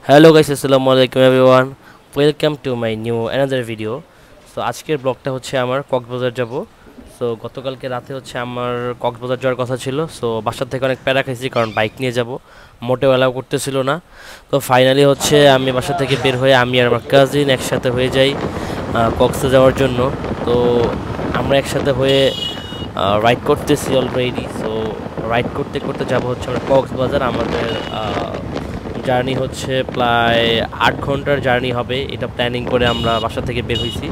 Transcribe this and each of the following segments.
Hello guys, আসসালামু আলাইকুম everyone. Welcome to my new another video. So আজকের ব্লগটা হচ্ছে আমার কক্সবাজার যাব। সো গতকালকে রাতে হচ্ছে আমার কক্সবাজার যাওয়ার কথা ছিল। সো বাসার থেকে অনেক প্যারা খাইছি কারণ বাইক নিয়ে যাব, মোটেও অ্যালাউ করতেছিল না। তো ফাইনালি হচ্ছে আমি বাসা থেকে বের হয়ে আমি আর আমার কাজিন একসাথে হয়ে যাই কক্সে যাওয়ার জন্য। তো আমরা একসাথে হয়ে রাইড করতেছি অলরেডি। সো রাইড করতে করতে যাব হচ্ছে আমরা কক্সবাজার। আমাদের জার্নি হচ্ছে প্রায় 8 ঘন্টার জার্নি হবে। এটা প্ল্যানিং করে আমরা বাসা থেকে বের হয়েছি।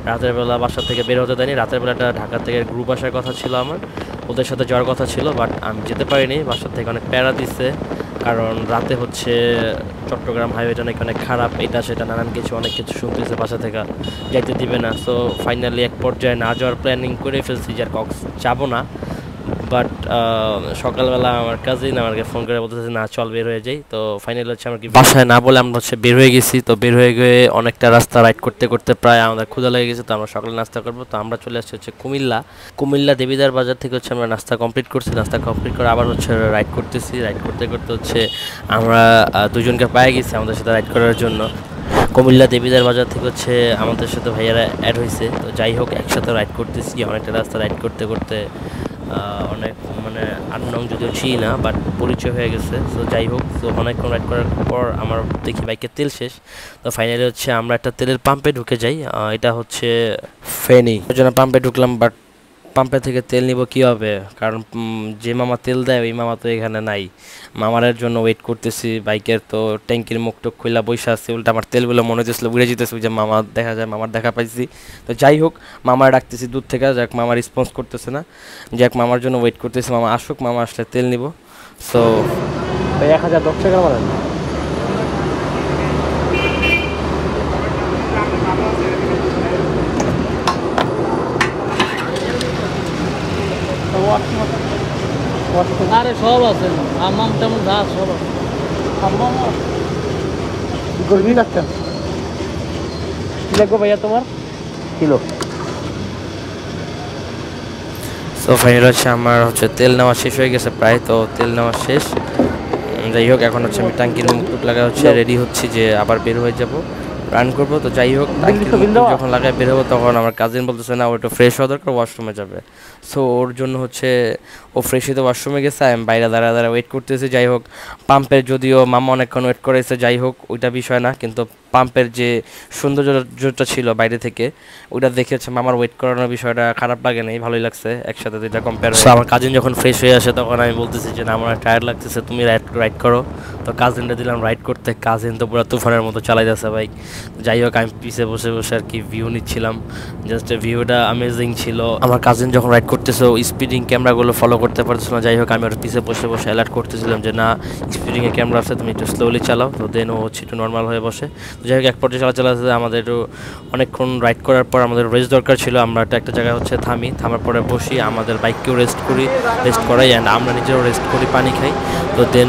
রাতের বেলা বাসা থেকে বের হতে দেয়নি। রাতের বেলাটা ঢাকা থেকে গ্রুপ আসার কথা ছিল আমার, ওদের সাথে যাওয়ার কথা ছিল, বাট আমি যেতে পারিনি। বাসা থেকে অনেক প্যারা দিচ্ছে কারণ রাতে হচ্ছে চট্টগ্রাম হাইওয়েটা নাকি অনেক খারাপ, এটা সেটা নানান কিছু অনেক কিছু শুনতেছে, বাসা থেকে যাইতে দিবে না। সো ফাইনালি এক পর্যায়ে না যাওয়ার প্ল্যানিং করে ফেলছি যে আর কক্স যাবো না। বাট সকালবেলা আমার কাজিন আমাকে ফোন করে বলতেছে না চল বের হয়ে যাই। তো ফাইনালি হচ্ছে আমার কি বাসায় না বলে আমরা হচ্ছে বের হয়ে গেছি। তো বের হয়ে গিয়ে অনেকটা রাস্তা রাইড করতে করতে প্রায় আমাদের ক্ষুধা লেগে গেছে। তো আমরা সকালে নাস্তা করবো। তো আমরা চলে আসছি হচ্ছে কুমিল্লা দেবিদার বাজার থেকে হচ্ছে আমরা নাস্তা কমপ্লিট করছি। নাস্তা কমপ্লিট করে আবার হচ্ছে রাইড করতেছি। রাইড করতে করতে হচ্ছে আমরা দুজনকে পেয়ে গেছি আমাদের সাথে রাইড করার জন্য। কুমিল্লা দেবিদার বাজার থেকে হচ্ছে আমাদের সাথে ভাইয়ারা অ্যাড হয়েছে। তো যাই হোক একসাথে রাইড করতেছি অনেকটা রাস্তা রাইড করতে করতে অনেক মানে আননং যদিও চিনি না, বাট পরিচয় হয়ে গেছে। সো যাই হোক, তো অনেকক্ষণ রাইড করার পর আমার দেখি বাইকের তেল শেষ। তো ফাইনালি হচ্ছে আমরা একটা তেলের পাম্পে ঢুকে যাই। এটা হচ্ছে ফেনী, ওই জন্য পাম্পে ঢুকলাম। বাট পাম্পে থেকে তেল নিব কীভাবে, কারণ যে মামা তেল দেয় ওই মামা তো এখানে নাই। মামারের জন্য ওয়েট করতেছি বাইকের। তো ট্যাঙ্কির মুখ টুক খুলে বসে আসছে, উল্টা আমার তেলগুলো মনে হচ্ছিল উড়ে যেতেছে, যে মামা দেখা যায়, মামার দেখা পাইছি। তো যাই হোক, মামার ডাকতেছি দূর থেকে, যাক মামার রেসপন্স করতেছে না, যাক মামার জন্য ওয়েট করতেছি, মামা আসুক, মামা আসলে তেল নিব। সো 1010 টাকা বলেন। আরে সব আছে, হাম্মাম টাম্মাম যা সব আছে। গরমি লাগছে, কি লাগবে ভাইয়া তোমার কিলো? সো ফাইনাল হচ্ছে আমার হচ্ছে তেল নেওয়া শেষ হয়ে গেছে প্রায়। তো তেল নেওয়া শেষ। যাই হোক, এখন হচ্ছে আমি টাঙ্কির মুখ লাগা হচ্ছে রেডি হচ্ছি যে আবার বের হয়ে যাব, রান করবো। তো যাই হোক, টাঙ্কির মুখ যখন লাগায় বের হবো তখন আমার কাজিন বলতেছে না ও একটু ফ্রেশ হওয়া দরকার, ওয়াশরুমে যাবে। সো ওর জন্য হচ্ছে ও ফ্রেশ হতে ওয়াশরুমে গেছে, আমি বাইরে দাঁড়া ওয়েট করতেছি। যাই হোক, পাম্পের যদিও মামা অনেকক্ষণ ওয়েট করেছে, যাই হোক ওইটা বিষয় না, কিন্তু পাম্পের যে সৌন্দর্যটা ছিল বাইরে থেকে ওইটা দেখে হচ্ছে মামার ওয়েট করানোর বিষয়টা খারাপ লাগে নাই, ভালোই লাগছে একসাথে দুইটা কম্পেয়ার। আমার কাজিন যখন ফ্রেশ হয়ে আসে তখন আমি বলতেছি যে না আমার টায়ার্ড লাগতেছে, তুমি রাইড করো। তো কাজিনটা দিলাম রাইড করতে। কাজিন তো পুরো তুফানের মতো চালাই যাচ্ছে বাইক। যাই হোক, আমি পিছে বসে বসে আর কি ভিউ নিচ্ছিলাম, জাস্ট ভিউটা অ্যামেজিং ছিল। আমার কাজিন যখন রাইড করতেছে স্পিডিং ক্যামেরাগুলো ফলো করতে পারতেছিল না। যাই হোক, আমি ওর পিছে বসে বসে অ্যালার্ট করতেছিলাম যে না স্পিডিংয়ে ক্যামেরা আছে, তুমি একটু স্লোলি চালাও। তো দেন ও হচ্ছে একটু নর্মাল হয়ে বসে। তো যাই হোক, এক পর্যায়ে চালাতে আমাদের একটু অনেকক্ষণ রাইড করার পর আমাদের রেস্ট দরকার ছিল। আমরা একটা জায়গায় হচ্ছে থামার পরে বসি, আমাদের বাইককেও রেস্ট করাই, অ্যান্ড আমরা নিজেরও রেস্ট করি, পানি খাই। তো দেন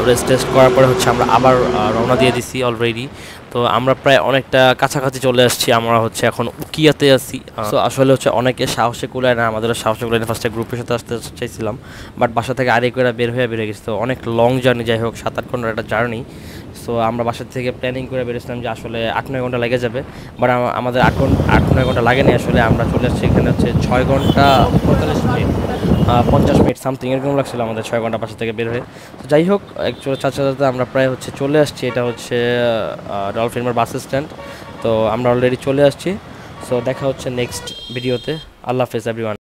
রেস্ট করার পরে হচ্ছে আমরা আবার রওনা দিয়ে দিছি অলরেডি। তো আমরা প্রায় অনেকটা কাছাকাছি চলে আসছি, আমরা হচ্ছে এখন উকিয়াতে আছি। তো আসলে হচ্ছে অনেকে সাহসে কুলায় না, আমাদেরও সাহসে কুলায় না। ফার্স্টে গ্রুপের সাথে আসতে চাইছিলাম, বাট বাসা থেকে আরেক করে বের হয়ে গেছে। তো অনেক লং জার্নি, যাই হোক 7-8 ঘন্টার একটা জার্নি। সো আমরা বাসা থেকে প্ল্যানিং করে বেরিয়েছিলাম যে আসলে 8-9 ঘন্টা লেগে যাবে, বাট আমাদের 8-9 ঘন্টা লাগেনি আসলে। আমরা চলে আসছি এখানে হচ্ছে 6 ঘন্টা 45 মিনিট 50 মিনিট সামথিং এরকম লাগছিল আমাদের 6 ঘন্টা বাসা থেকে বের হয়ে। তো যাই হোক, একচুয়ালি চাচাতে আমরা প্রায় হচ্ছে চলে আসছি। এটা হচ্ছে ডলফিন বাস স্ট্যান্ড। তো আমরা অলরেডি চলে আসছি। সো দেখা হচ্ছে নেক্সট ভিডিওতে। আল্লাহ হাফেজ এভরিওয়ান।